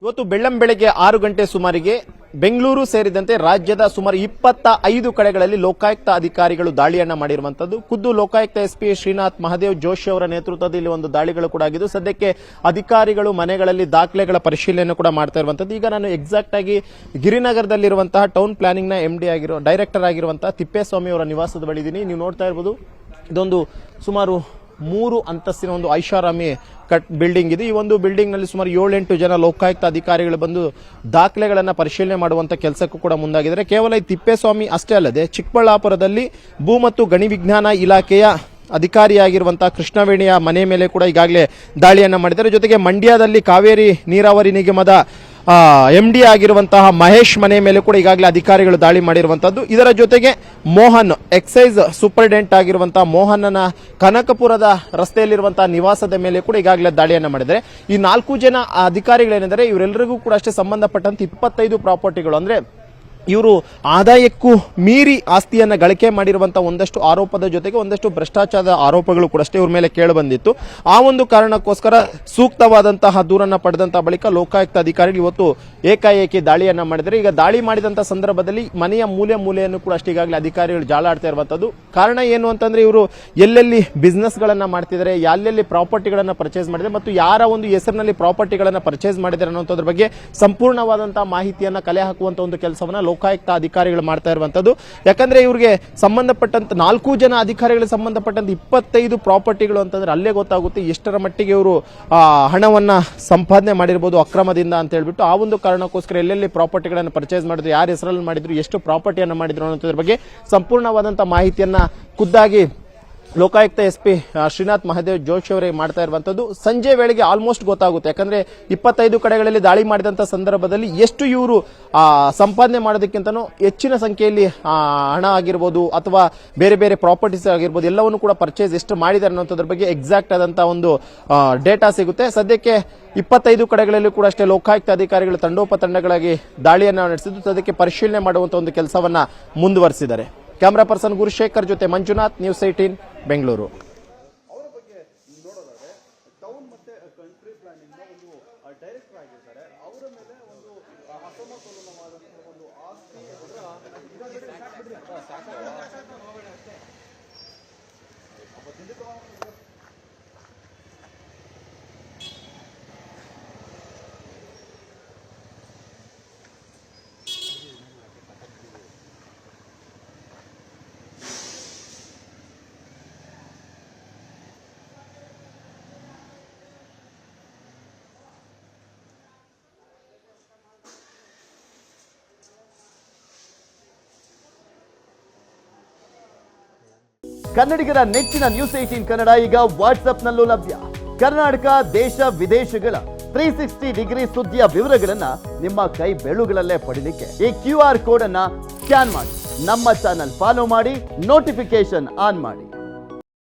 ಇವತ್ತು ಬೆಳ್ಳಂಬೆಳಗ್ಗೆ 6 ಗಂಟೆ ಸುಮಾರಿಗೆ ಬೆಂಗಳೂರು ಸೇರಿದಂತೆ ರಾಜ್ಯದ ಸುಮಾರು 25 ಕಡೆಗಳಲ್ಲಿ ಲೋಕಾಯುಕ್ತ ಅಧಿಕಾರಿಗಳು ದಾಳಿಯನ್ನ ಮಾಡಿರುವಂತದ್ದು. ಖುದ್ದು ಲೋಕಾಯುಕ್ತ ಎಸ್ಪಿ ಶ್ರೀನಾಥ್ ಮಹದೇವ್ ಜೋಶಿ ಅವರ ನೇತೃತ್ವದಲ್ಲಿ ಒಂದು ದಾಳಿಗಳು ಕೂಡ ಆಗಿದ್ದು, ಸದ್ಯಕ್ಕೆ ಅಧಿಕಾರಿಗಳು ಮನೆಗಳಲ್ಲಿ ದಾಖಲೆಗಳ ಪರಿಶೀಲನೆ ಕೂಡ ಮಾಡ್ತಾ ಇರುವಂತದ್ದು. ಈಗ ನಾನು ಎಕ್ಸಾಕ್ಟ್ ಆಗಿ ಗಿರಿನಗರದಲ್ಲಿರುವಂತಹ ಟೌನ್ ಪ್ಲಾನಿಂಗ್ ನ ಎಂಡಿ ಆಗಿರೋ ಡೈರೆಕ್ಟರ್ ಆಗಿರುವಂತಹ ತಿಪ್ಪೇಸ್ವಾಮಿ ಅವರ ನಿವಾಸದ ಬಳಿ ಇದ್ದೀನಿ. ನೀವು ನೋಡ್ತಾ ಇರಬಹುದು, ಇದೊಂದು ಸುಮಾರು 3 ಅಂತಸ್ತಿನ ಒಂದು ಐಷಾರಾಮಿ ಬಿಲ್ಡಿಂಗ್ ಇದೆ. ಈ ಒಂದು ಬಿಲ್ಡಿಂಗ್ ನಲ್ಲಿ ಸುಮಾರು 7-8 ಜನ ಲೋಕಾಯುಕ್ತ ಅಧಿಕಾರಿಗಳು ಬಂದು ದಾಖಲೆಗಳನ್ನ ಪರಿಶೀಲನೆ ಮಾಡುವಂತ ಕೆಲಸಕ್ಕೂ ಕೂಡ ಮುಂದಾಗಿದ್ದಾರೆ. ಕೇವಲ ಈ ತಿಪ್ಪೇಸ್ವಾಮಿ ಅಷ್ಟೇ ಅಲ್ಲದೆ ಚಿಕ್ಕಬಳ್ಳಾಪುರದಲ್ಲಿ ಭೂ ಮತ್ತು ಗಣಿ ವಿಜ್ಞಾನ ಇಲಾಖೆಯ ಅಧಿಕಾರಿಯಾಗಿರುವಂತಹ ಕೃಷ್ಣವೇಣಿಯ ಮನೆ ಮೇಲೆ ಕೂಡ ಈಗಾಗಲೇ ದಾಳಿಯನ್ನ ಮಾಡಿದ್ದಾರೆ. ಜೊತೆಗೆ ಮಂಡ್ಯದಲ್ಲಿ ಕಾವೇರಿ ನೀರಾವರಿ ನಿಗಮದ ಎಂಡಿ ಆಗಿರುವಂತಹ ಮಹೇಶ್ ಮನೆ ಮೇಲೆ ಕೂಡ ಈಗಾಗಲೇ ಅಧಿಕಾರಿಗಳು ದಾಳಿ ಮಾಡಿರುವಂತದ್ದು. ಇದರ ಜೊತೆಗೆ ಮೋಹನ್ ಎಕ್ಸೈಸ್ ಸೂಪರಿಂಟೆಂಡೆಂಟ್ ಆಗಿರುವಂತಹ ಮೋಹನ್ನ ಕನಕಪುರದ ರಸ್ತೆಯಲ್ಲಿರುವಂತಹ ನಿವಾಸದ ಮೇಲೆ ಕೂಡ ಈಗಾಗಲೇ ದಾಳಿಯನ್ನ ಮಾಡಿದ್ದಾರೆ. ಈ 4 ಜನ ಅಧಿಕಾರಿಗಳೇನೆಂದರೆ ಇವರೆಲ್ಲರಿಗೂ ಕೂಡ ಅಷ್ಟೇ ಸಂಬಂಧಪಟ್ಟಂತೆ 25 ಪ್ರಾಪರ್ಟಿಗಳು, ಅಂದ್ರೆ ಇವರು ಆದಾಯಕ್ಕೂ ಮೀರಿ ಆಸ್ತಿಯನ್ನ ಗಳಿಕೆ ಮಾಡಿರುವಂತಹ ಒಂದಷ್ಟು ಆರೋಪದ ಜೊತೆಗೆ ಒಂದಷ್ಟು ಭ್ರಷ್ಟಾಚಾರದ ಆರೋಪಗಳು ಕೂಡ ಅಷ್ಟೇ ಇವ್ರ ಮೇಲೆ ಕೇಳಿ ಬಂದಿತ್ತು. ಆ ಒಂದು ಕಾರಣಕ್ಕೋಸ್ಕರ ಸೂಕ್ತವಾದಂತಹ ದೂರನ್ನ ಪಡೆದಂತಹ ಬಳಿಕ ಲೋಕಾಯುಕ್ತ ಅಧಿಕಾರಿಗಳು ಇವತ್ತು ಏಕಾಏಕಿ ದಾಳಿಯನ್ನ ಮಾಡಿದರೆ. ಈಗ ದಾಳಿ ಮಾಡಿದಂತಹ ಸಂದರ್ಭದಲ್ಲಿ ಮನೆಯ ಮೂಲೆಯನ್ನು ಕೂಡ ಅಷ್ಟೇ ಈಗಾಗಲೇ ಅಧಿಕಾರಿಗಳು ಜಾಲಾಡ್ತಾ ಇರುವಂತದ್ದು. ಕಾರಣ ಏನು ಅಂತಂದ್ರೆ ಇವರು ಎಲ್ಲೆಲ್ಲಿ ಬಿಸ್ನೆಸ್ ಗಳನ್ನ ಮಾಡ್ತಿದ್ದಾರೆ, ಎಲ್ಲೆಲ್ಲಿ ಪ್ರಾಪರ್ಟಿಗಳನ್ನ ಪರ್ಚೇಸ್ ಮಾಡಿದ್ದಾರೆ ಮತ್ತು ಯಾರ ಒಂದು ಹೆಸರಿನಲ್ಲಿ ಪ್ರಾಪರ್ಟಿಗಳನ್ನ ಪರ್ಚೇಸ್ ಮಾಡಿದ್ದಾರೆ ಅನ್ನೋದ್ರ ಬಗ್ಗೆ ಸಂಪೂರ್ಣವಾದಂತಹ ಮಾಹಿತಿಯನ್ನ ಕಲೆ ಹಾಕುವಂತ ಒಂದು ಕೆಲಸವನ್ನ ಲೋಕಾಯುಕ್ತ ಅಧಿಕಾರಿಗಳು ಮಾಡ್ತಾ ಇರುವಂತದ್ದು. ಯಾಕಂದ್ರೆ ಇವರಿಗೆ ಸಂಬಂಧಪಟ್ಟಂತ 4 ಜನ ಅಧಿಕಾರಿಗಳಿಗೆ ಸಂಬಂಧಪಟ್ಟಂತ 25 ಪ್ರಾಪರ್ಟಿಗಳು ಅಂತಂದ್ರೆ ಅಲ್ಲೇ ಗೊತ್ತಾಗುತ್ತೆ ಎಷ್ಟರ ಮಟ್ಟಿಗೆ ಇವರು ಹಣವನ್ನ ಸಂಪಾದನೆ ಮಾಡಿರಬಹುದು ಅಕ್ರಮದಿಂದ ಅಂತ ಹೇಳ್ಬಿಟ್ಟು. ಆ ಒಂದು ಕಾರಣಕ್ಕೋಸ್ಕರ ಎಲ್ಲೆಲ್ಲಿ ಪ್ರಾಪರ್ಟಿಗಳನ್ನು ಪರ್ಚೇಸ್ ಮಾಡಿದ್ರು, ಯಾರ ಹೆಸರಲ್ಲಿ ಮಾಡಿದ್ರು, ಎಷ್ಟು ಪ್ರಾಪರ್ಟಿಯನ್ನ ಮಾಡಿದ್ರು ಅನ್ನೋದ್ರ ಬಗ್ಗೆ ಸಂಪೂರ್ಣವಾದಂತಹ ಮಾಹಿತಿಯನ್ನ ಖುದ್ದಾಗಿ ಲೋಕಾಯುಕ್ತ ಎಸ್ಪಿ ಶ್ರೀನಾಥ್ ಮಹದೇವ್ ಜೋಶಿ ಅವರೇ ಮಾಡ್ತಾ ಇರುವಂತದ್ದು. ಸಂಜೆ ವೇಳೆಗೆ ಆಲ್ಮೋಸ್ಟ್ ಗೊತ್ತಾಗುತ್ತೆ. ಯಾಕಂದ್ರೆ 25 ಕಡೆಗಳಲ್ಲಿ ದಾಳಿ ಮಾಡಿದಂತ ಸಂದರ್ಭದಲ್ಲಿ ಎಷ್ಟು ಇವರು ಸಂಪಾದನೆ ಮಾಡೋದಕ್ಕಿಂತನೂ ಹೆಚ್ಚಿನ ಸಂಖ್ಯೆಯಲ್ಲಿ ಹಣ ಆಗಿರ್ಬೋದು ಅಥವಾ ಬೇರೆ ಬೇರೆ ಪ್ರಾಪರ್ಟೀಸ್ ಆಗಿರ್ಬೋದು ಎಲ್ಲವನ್ನು ಕೂಡ ಪರ್ಚೇಸ್ ಎಷ್ಟು ಮಾಡಿದ್ದಾರೆ ಅನ್ನೋದ್ರ ಬಗ್ಗೆ ಎಕ್ಸಾಕ್ಟ್ ಆದಂತಹ ಒಂದು ಡೇಟಾ ಸಿಗುತ್ತೆ. ಸದ್ಯಕ್ಕೆ 25 ಕಡೆಗಳಲ್ಲಿ ಕೂಡ ಅಷ್ಟೇ ಲೋಕಾಯುಕ್ತ ಅಧಿಕಾರಿಗಳು ತಂಡೋಪತಂಡಗಳಾಗಿ ದಾಳಿಯನ್ನ ನಡೆಸಿದ್ದು ಅದಕ್ಕೆ ಪರಿಶೀಲನೆ ಮಾಡುವಂತ ಒಂದು ಕೆಲಸವನ್ನ ಮುಂದುವರೆಸಿದ್ದಾರೆ. ಕ್ಯಾಮರಾ ಪರ್ಸನ್ ಗುರುಶೇಖರ್ ಜೊತೆ ಮಂಜುನಾಥ್, ನ್ಯೂಸ್ 18 ಬೆಂಗಳೂರು. ಕನ್ನಡಿಗರ ನೆಚ್ಚಿನ ನ್ಯೂಸ್ 18 ಕನ್ನಡ ಈಗ ವಾಟ್ಸ್ಆಪ್ನಲ್ಲೂ ಲಭ್ಯ. ಕರ್ನಾಟಕ, ದೇಶ ವಿದೇಶಗಳ 360 ಡಿಗ್ರಿ ಸುದ್ದಿಯ ವಿವರಗಳನ್ನ ನಿಮ್ಮ ಕೈ ಬೆರಳುಗಳಲ್ಲೇ ಪಡಿಲಿಕ್ಕೆ ಈ QR ಕೋಡ್ ಅನ್ನ ಸ್ಕ್ಯಾನ್ ಮಾಡಿ ನಮ್ಮ ಚಾನಲ್ ಫಾಲೋ ಮಾಡಿ, ನೋಟಿಫಿಕೇಶನ್ ಆನ್ ಮಾಡಿ.